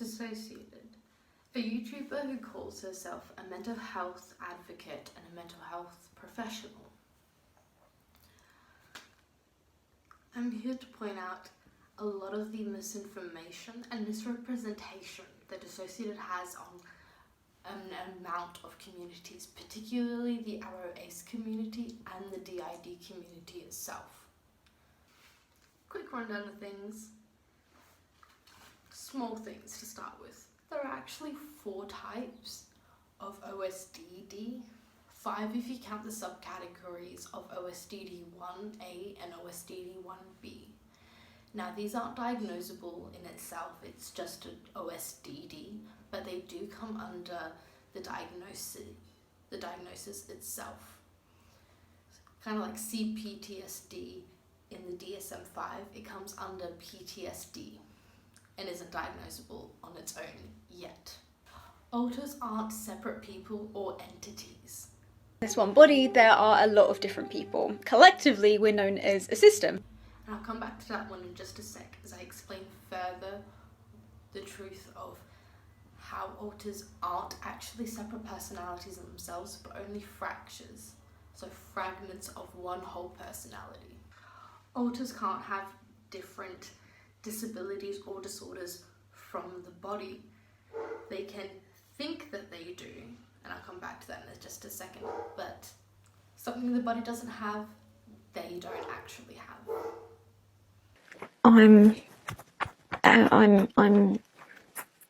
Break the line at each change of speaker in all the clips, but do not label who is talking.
DissociaDID, a YouTuber who calls herself a mental health advocate and a mental health professional. I'm here to point out a lot of the misinformation and misrepresentation that DissociaDID has on an amount of communities, particularly the ROACE community and the DID community itself. Quick rundown of things. Small things to start with. There are actually 4 types of OSDD, 5 if you count the subcategories of OSDD1A and OSDD1B. Now these aren't diagnosable in itself, it's just an OSDD, but they do come under the diagnosis itself. Kind of like CPTSD in the DSM-5, it comes under PTSD and isn't diagnosable on its own yet. Alters aren't separate people or entities.
In this one body, there are a lot of different people. Collectively, we're known as a system.
And I'll come back to that one in just a sec as I explain further the truth of how alters aren't actually separate personalities in themselves, but only fractures, so fragments of one whole personality. Alters can't have different disabilities or disorders from the body. They can think that they do, and I'll come back to that in just a second, but something the body doesn't have, they don't actually have.
I'm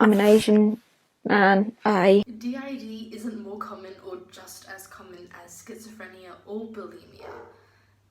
an Asian man.
DID isn't more common or just as common as schizophrenia or bulimia.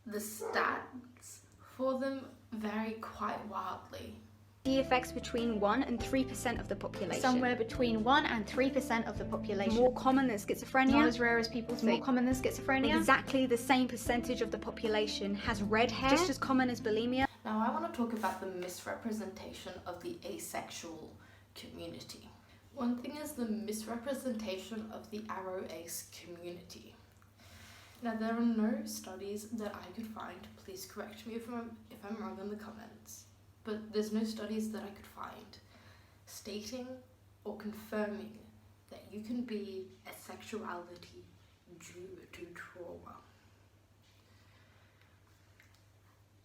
The stats for them vary quite wildly.
The affects between 1 and 3% of the population.
Somewhere between 1 and 3% of the population.
More common than schizophrenia.
Not as rare as people think.
More common than schizophrenia. Exactly the same percentage of the population has red hair. Just as common as bulimia.
Now I want to talk about the misrepresentation of the asexual community. One thing is the misrepresentation of the ROACE community. Now there are no studies that I could find, please correct me if I'm wrong in the comments, but there's no studies that I could find stating or confirming that you can be a sexuality due to trauma.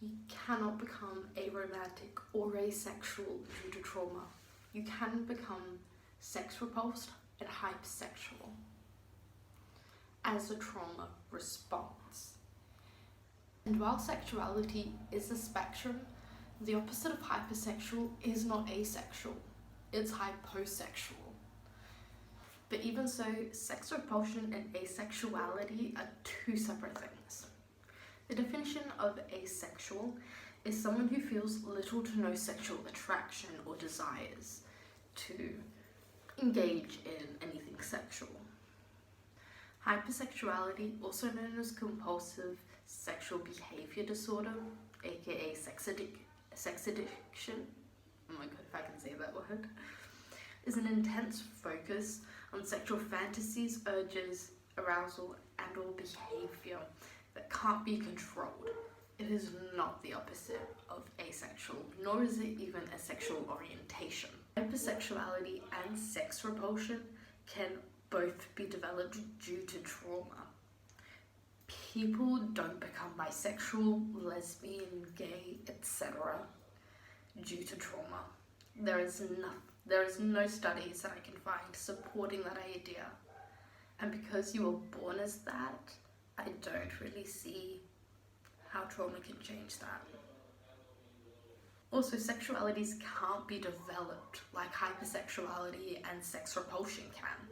You cannot become aromantic or asexual due to trauma. You can become sex repulsed and hypersexual as a trauma response. And while sexuality is a spectrum, the opposite of hypersexual is not asexual, it's hyposexual. But even so, sex repulsion and asexuality are 2 separate things. The definition of asexual is someone who feels little to no sexual attraction or desires to engage in anything sexual. Hypersexuality, also known as compulsive sexual behavior disorder, aka sex addiction, oh my god if I can say that word, is an intense focus on sexual fantasies, urges, arousal and or behavior that can't be controlled. It is not the opposite of asexual, nor is it even a sexual orientation. Hypersexuality and sex repulsion can both be developed due to trauma. People don't become bisexual, lesbian, gay, etc. due to trauma. There is no studies that I can find supporting that idea. And because you were born as that, I don't really see how trauma can change that. Also, sexualities can't be developed like hypersexuality and sex repulsion can.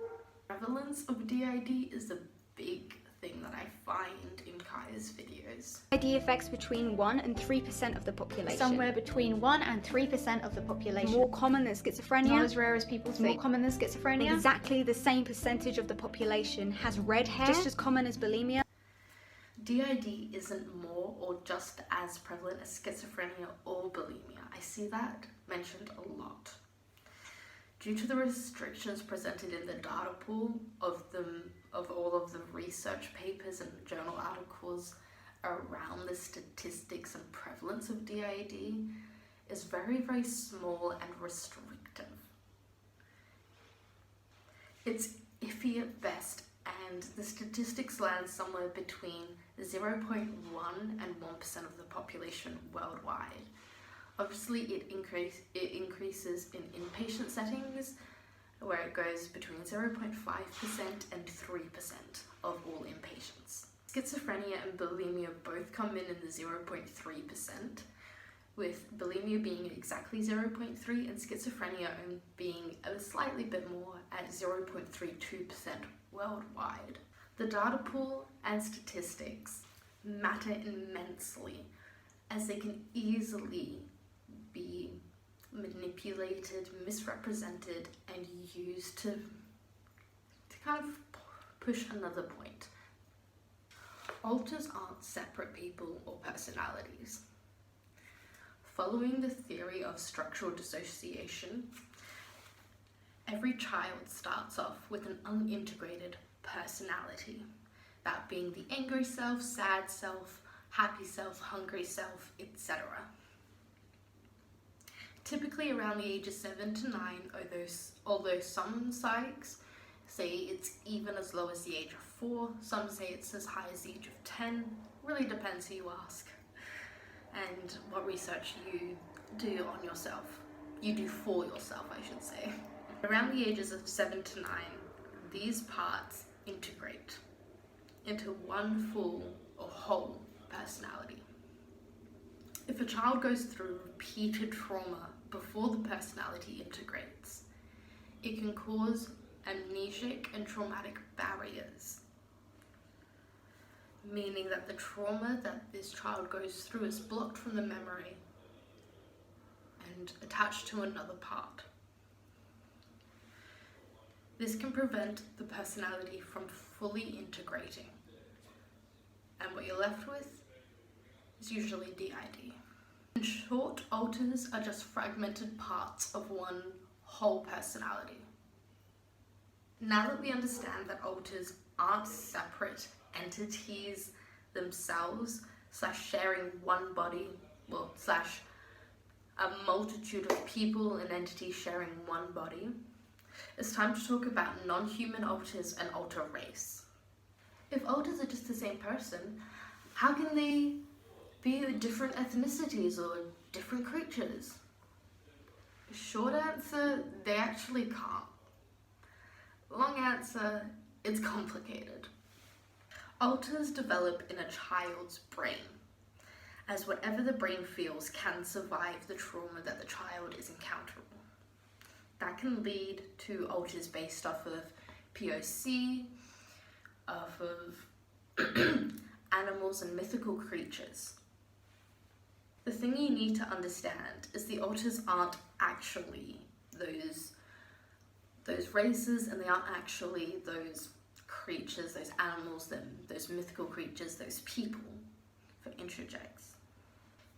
Prevalence of DID is a big thing that I find in Kaya's videos.
DID affects between 1 and 3% of the population.
Somewhere between 1 and 3% of the population.
More common than schizophrenia.
Not as rare as people think.
More common than schizophrenia. Exactly the same percentage of the population has red hair. Just as common as bulimia.
DID isn't more or just as prevalent as schizophrenia or bulimia. I see that mentioned a lot. Due to the restrictions presented in the data pool of all of the research papers and journal articles around the statistics and prevalence of DID is very, very small and restrictive. It's iffy at best, and the statistics land somewhere between 0.1 and 1% of the population worldwide. Obviously, it increases in inpatient settings, where it goes between 0.5% and 3% of all inpatients. Schizophrenia and bulimia both come in the 0.3%, with bulimia being exactly 0.3 and schizophrenia being a slightly bit more at 0.32% worldwide. The data pool and statistics matter immensely, as they can easily be manipulated, misrepresented, and used to kind of push another point. Alters aren't separate people or personalities. Following the theory of structural dissociation, every child starts off with an unintegrated personality, that being the angry self, sad self, happy self, hungry self, etc. Typically around the age of 7 to 9, although some psychs say it's even as low as the age of 4, some say it's as high as the age of 10, really depends who you ask and what research you do on yourself. You do for yourself, I should say. Around the ages of 7 to 9, these parts integrate into one full or whole personality. If a child goes through repeated trauma before the personality integrates, it can cause amnesic and traumatic barriers, meaning that the trauma that this child goes through is blocked from the memory and attached to another part. This can prevent the personality from fully integrating, and what you're left with is usually DID. In short, alters are just fragmented parts of one whole personality. Now that we understand that alters aren't separate entities themselves, sharing one body, a multitude of people and entities sharing one body, it's time to talk about non-human alters and alter race. If alters are just the same person, how can they be different ethnicities or different creatures? Short answer, they actually can't. Long answer, it's complicated. Alters develop in a child's brain, as whatever the brain feels can survive the trauma that the child is encountering. That can lead to alters based off of POC, off of animals and mythical creatures. The thing you need to understand is the alters aren't actually those races, and they aren't actually those creatures, those animals, those mythical creatures, those people, for interjects.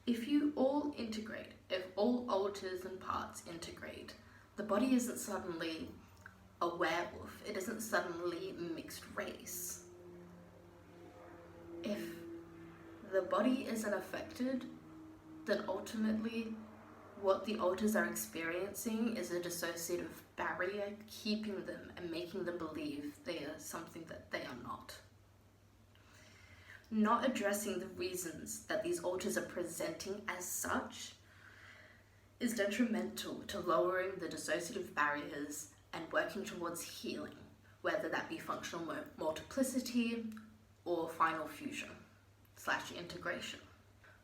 If you all integrate, if all alters and parts integrate, the body isn't suddenly a werewolf, it isn't suddenly mixed race. If the body isn't affected, then ultimately what the alters are experiencing is a dissociative barrier keeping them and making them believe they are something that they are not. Not addressing the reasons that these alters are presenting as such is detrimental to lowering the dissociative barriers and working towards healing, whether that be functional multiplicity or final fusion / integration.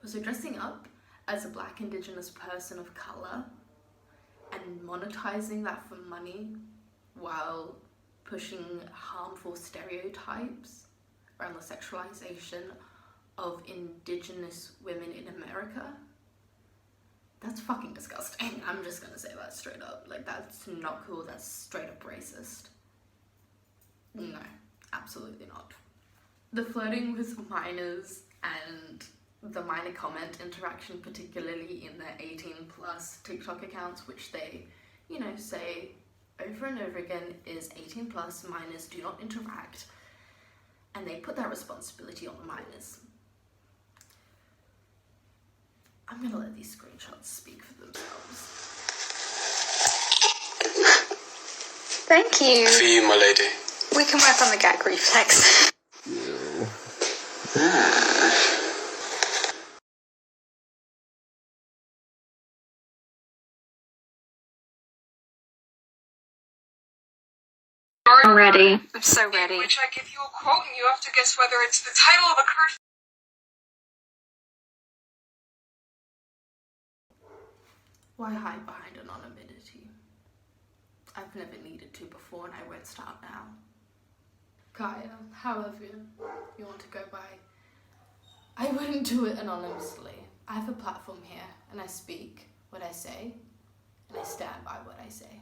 So dressing up as a Black Indigenous person of colour and monetizing that for money while pushing harmful stereotypes around the sexualization of Indigenous women in America, that's fucking disgusting. I'm just gonna say that straight up. That's not cool, that's straight up racist. No, absolutely not. The flirting with minors and the minor comment interaction, particularly in their 18+ TikTok accounts, which they, say over and over again is 18+, minors do not interact, and they put that responsibility on the minors. I'm gonna let these screenshots speak for themselves.
Thank you.
For you, my lady.
We can work on the gag reflex.
I'm ready.
I'm so ready.
In which I give you a quote and you have to guess whether it's the title of a curse.
Why hide behind anonymity? I've never needed to before and I won't start now. Kaya, however you want to go by, I wouldn't do it anonymously. I have a platform here and I speak what I say and I stand by what I say.